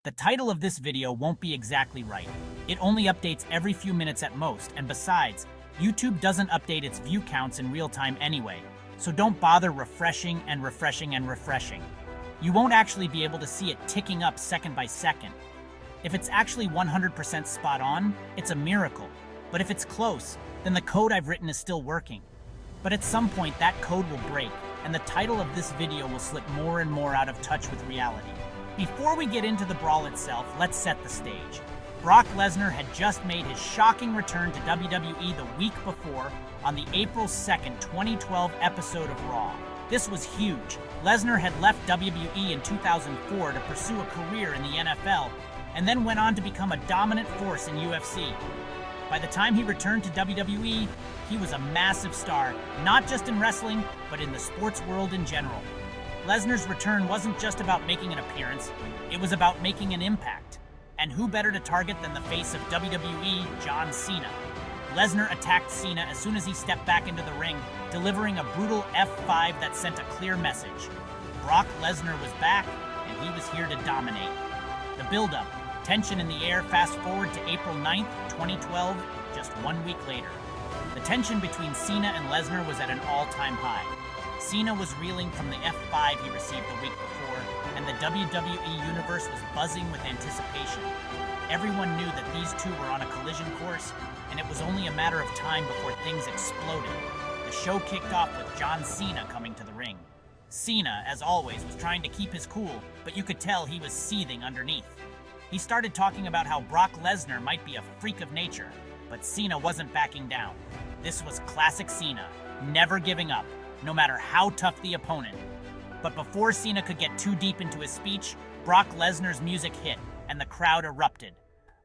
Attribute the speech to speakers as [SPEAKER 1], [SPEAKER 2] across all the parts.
[SPEAKER 1] The title of this video won't be exactly right. It only updates every few minutes at most, and besides, YouTube doesn't update its view counts in real time anyway, so don't bother refreshing and refreshing and refreshing. You won't actually be able to see it ticking up second by second. If it's actually 100% spot on, it's a miracle. But if it's close, then the code I've written is still working. But at some point that code will break, and the title of this video will slip more and more out of touch with reality. Before we get into the brawl itself, let's set the stage. Brock Lesnar had just made his shocking return to WWE the week before on the April 2nd, 2012 episode of Raw. This was huge. Lesnar had left WWE in 2004 to pursue a career in the NFL, and then went on to become a dominant force in UFC. By the time he returned to WWE, he was a massive star, not just in wrestling, but in the sports world in general. Lesnar's return wasn't just about making an appearance, it was about making an impact. And who better to target than the face of WWE, John Cena? Lesnar attacked Cena as soon as he stepped back into the ring, delivering a brutal F5 that sent a clear message. Brock Lesnar was back, and he was here to dominate. The build-up, tension in the air, fast forward to April 9th, 2012, just 1 week later. The tension between Cena and Lesnar was at an all-time high. Cena was reeling from the F5 he received the week before, and the WWE Universe was buzzing with anticipation. Everyone knew that these two were on a collision course, and it was only a matter of time before things exploded. The show kicked off with John Cena coming to the ring. Cena, as always, was trying to keep his cool, but you could tell he was seething underneath. He started talking about how Brock Lesnar might be a freak of nature, but Cena wasn't backing down. This was classic Cena, never giving up, no matter how tough the opponent. But before Cena could get too deep into his speech, Brock Lesnar's music hit, and the crowd erupted.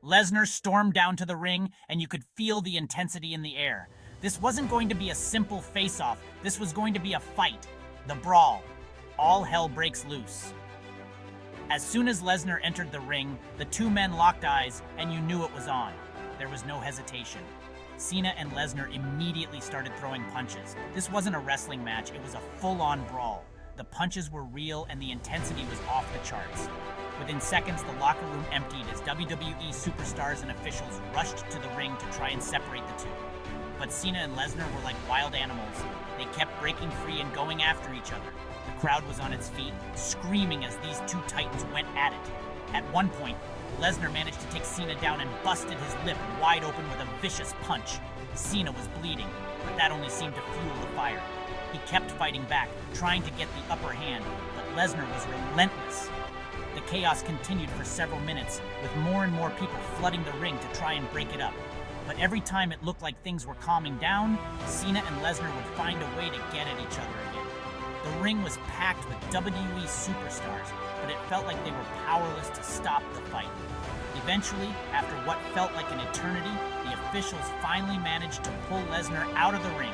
[SPEAKER 1] Lesnar stormed down to the ring, and you could feel the intensity in the air. This wasn't going to be a simple face-off, this was going to be a fight. The brawl. All hell breaks loose. As soon as Lesnar entered the ring, the two men locked eyes, and you knew it was on. There was no hesitation. Cena and Lesnar immediately started throwing punches. This wasn't a wrestling match, it was a full-on brawl. The punches were real and the intensity was off the charts. Within seconds, the locker room emptied as WWE superstars and officials rushed to the ring to try and separate the two. But Cena and Lesnar were like wild animals. They kept breaking free and going after each other. The crowd was on its feet, screaming as these two titans went at it. At one point, Lesnar managed to take Cena down and busted his lip wide open with a vicious punch. Cena was bleeding, but that only seemed to fuel the fire. He kept fighting back, trying to get the upper hand, but Lesnar was relentless. The chaos continued for several minutes, with more and more people flooding the ring to try and break it up. But every time it looked like things were calming down, Cena and Lesnar would find a way to get at each other again. The ring was packed with WWE superstars, but it felt like they were powerless to stop the fight. Eventually, after what felt like an eternity, the officials finally managed to pull Lesnar out of the ring.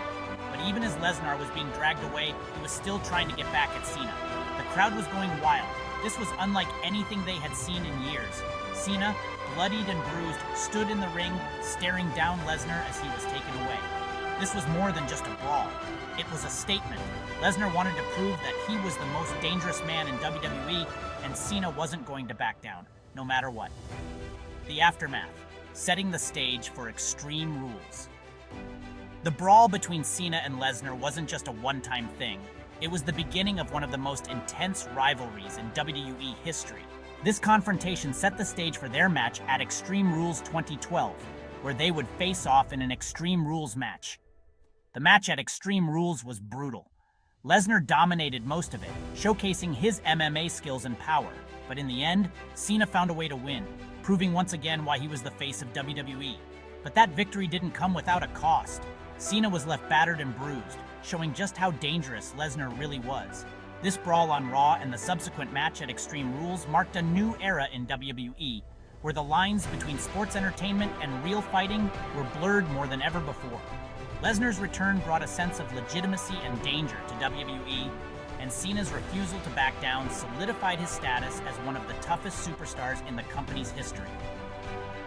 [SPEAKER 1] But even as Lesnar was being dragged away, he was still trying to get back at Cena. The crowd was going wild. This was unlike anything they had seen in years. Cena, bloodied and bruised, stood in the ring, staring down Lesnar as he was taken away. This was more than just a brawl. It was a statement. Lesnar wanted to prove that he was the most dangerous man in WWE, and Cena wasn't going to back down, no matter what. The aftermath, setting the stage for Extreme Rules. The brawl between Cena and Lesnar wasn't just a one-time thing. It was the beginning of one of the most intense rivalries in WWE history. This confrontation set the stage for their match at Extreme Rules 2012, where they would face off in an Extreme Rules match. The match at Extreme Rules was brutal. Lesnar dominated most of it, showcasing his MMA skills and power. But in the end, Cena found a way to win, proving once again why he was the face of WWE. But that victory didn't come without a cost. Cena was left battered and bruised, showing just how dangerous Lesnar really was. This brawl on Raw and the subsequent match at Extreme Rules marked a new era in WWE, where the lines between sports entertainment and real fighting were blurred more than ever before. Lesnar's return brought a sense of legitimacy and danger to WWE, and Cena's refusal to back down solidified his status as one of the toughest superstars in the company's history.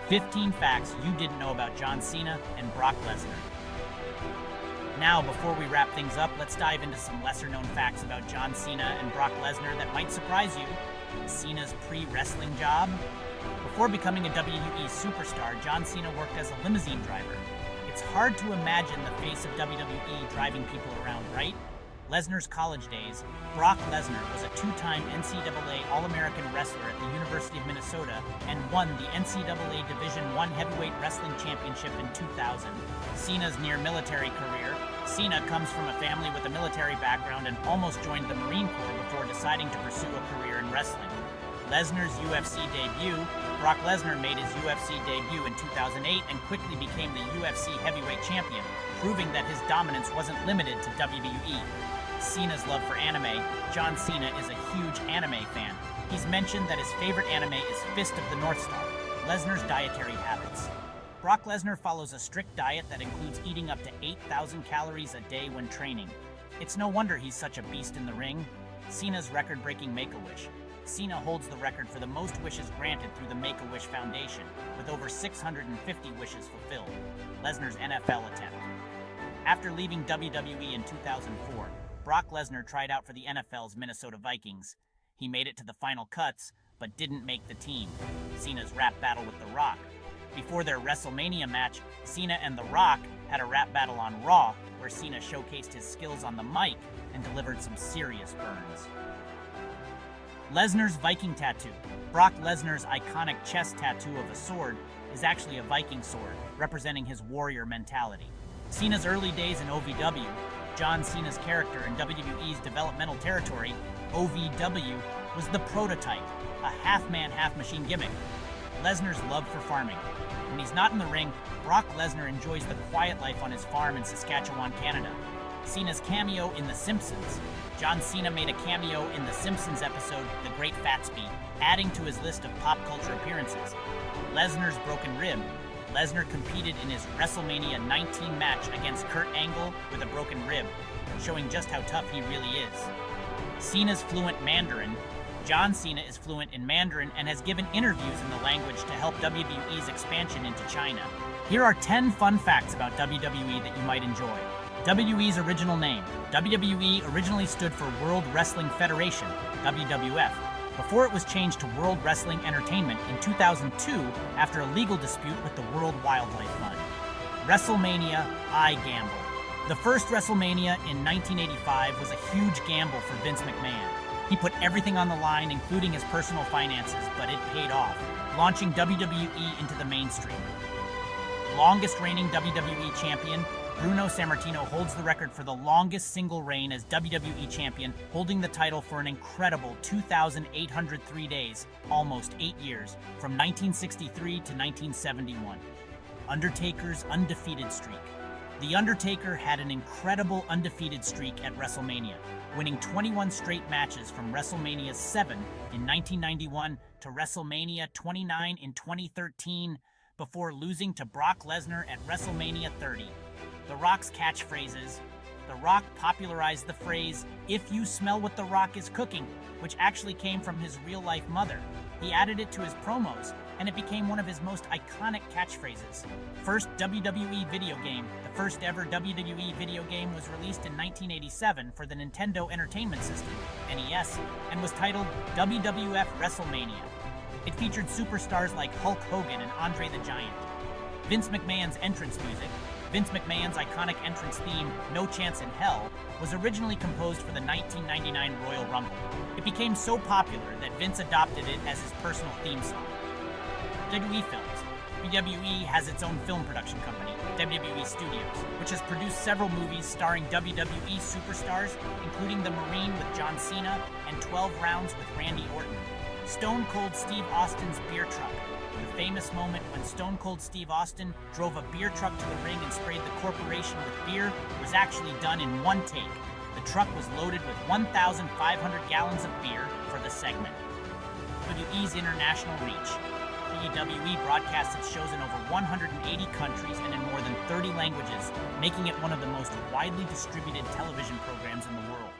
[SPEAKER 1] 15 facts you didn't know about John Cena and Brock Lesnar. Now, before we wrap things up, let's dive into some lesser-known facts about John Cena and Brock Lesnar that might surprise you. Cena's pre-wrestling job? Before becoming a WWE superstar, John Cena worked as a limousine driver. It's hard to imagine the face of WWE driving people around, right? Lesnar's college days. Brock Lesnar was a two-time NCAA All-American wrestler at the University of Minnesota and won the NCAA Division I Heavyweight Wrestling Championship in 2000. Cena's near-military career. Cena comes from a family with a military background and almost joined the Marine Corps before deciding to pursue a career in wrestling. Lesnar's UFC debut. Brock Lesnar made his UFC debut in 2008 and quickly became the UFC heavyweight champion, proving that his dominance wasn't limited to WWE. Cena's love for anime. John Cena is a huge anime fan. He's mentioned that his favorite anime is Fist of the North Star. Lesnar's dietary habits. Brock Lesnar follows a strict diet that includes eating up to 8,000 calories a day when training. It's no wonder he's such a beast in the ring. Cena's record-breaking Make-A-Wish. Cena holds the record for the most wishes granted through the Make-A-Wish Foundation, with over 650 wishes fulfilled. Lesnar's NFL attempt. After leaving WWE in 2004, Brock Lesnar tried out for the NFL's Minnesota Vikings. He made it to the final cuts, but didn't make the team. Cena's rap battle with The Rock. Before their WrestleMania match, Cena and The Rock had a rap battle on Raw, where Cena showcased his skills on the mic and delivered some serious burns. Lesnar's Viking tattoo. Brock Lesnar's iconic chest tattoo of a sword is actually a Viking sword, representing his warrior mentality. Cena's early days in OVW. John Cena's character in WWE's developmental territory, OVW, was the prototype, a half-man, half-machine gimmick. Lesnar's love for farming. When he's not in the ring, Brock Lesnar enjoys the quiet life on his farm in Saskatchewan, Canada. Cena's cameo in The Simpsons. John Cena made a cameo in The Simpsons episode The Great Fatsby, adding to his list of pop culture appearances. Lesnar's broken rib. Lesnar competed in his WrestleMania 19 match against Kurt Angle with a broken rib, showing just how tough he really is. Cena's fluent Mandarin. John Cena is fluent in Mandarin and has given interviews in the language to help WWE's expansion into China. Here are 10 fun facts about WWE that you might enjoy. WWE's original name. WWE originally stood for World Wrestling Federation, WWF, before it was changed to World Wrestling Entertainment in 2002 after a legal dispute with the World Wildlife Fund. WrestleMania, I Gamble. The first WrestleMania in 1985 was a huge gamble for Vince McMahon. He put everything on the line, including his personal finances, but it paid off, launching WWE into the mainstream. Longest reigning WWE champion, Bruno Sammartino holds the record for the longest single reign as WWE champion, holding the title for an incredible 2,803 days, almost 8 years, from 1963 to 1971. Undertaker's undefeated streak. The Undertaker had an incredible undefeated streak at WrestleMania, winning 21 straight matches from WrestleMania 7 in 1991 to WrestleMania 29 in 2013, before losing to Brock Lesnar at WrestleMania 30. The Rock's catchphrases. The Rock popularized the phrase, "If you smell what The Rock is cooking," which actually came from his real-life mother. He added it to his promos, and it became one of his most iconic catchphrases. First WWE video game. The first ever WWE video game was released in 1987 for the Nintendo Entertainment System, NES, and was titled WWF WrestleMania. It featured superstars like Hulk Hogan and Andre the Giant. Vince McMahon's entrance music. Vince McMahon's iconic entrance theme, No Chance in Hell, was originally composed for the 1999 Royal Rumble. It became so popular that Vince adopted it as his personal theme song. WWE Films. WWE has its own film production company, WWE Studios, which has produced several movies starring WWE superstars, including The Marine with John Cena and 12 Rounds with Randy Orton. Stone Cold Steve Austin's beer truck. The famous moment when Stone Cold Steve Austin drove a beer truck to the ring and sprayed the corporation with beer was actually done in one take. The truck was loaded with 1,500 gallons of beer for the segment. WWE's international reach. WWE broadcasts its shows in over 180 countries and in more than 30 languages, making it one of the most widely distributed television programs in the world.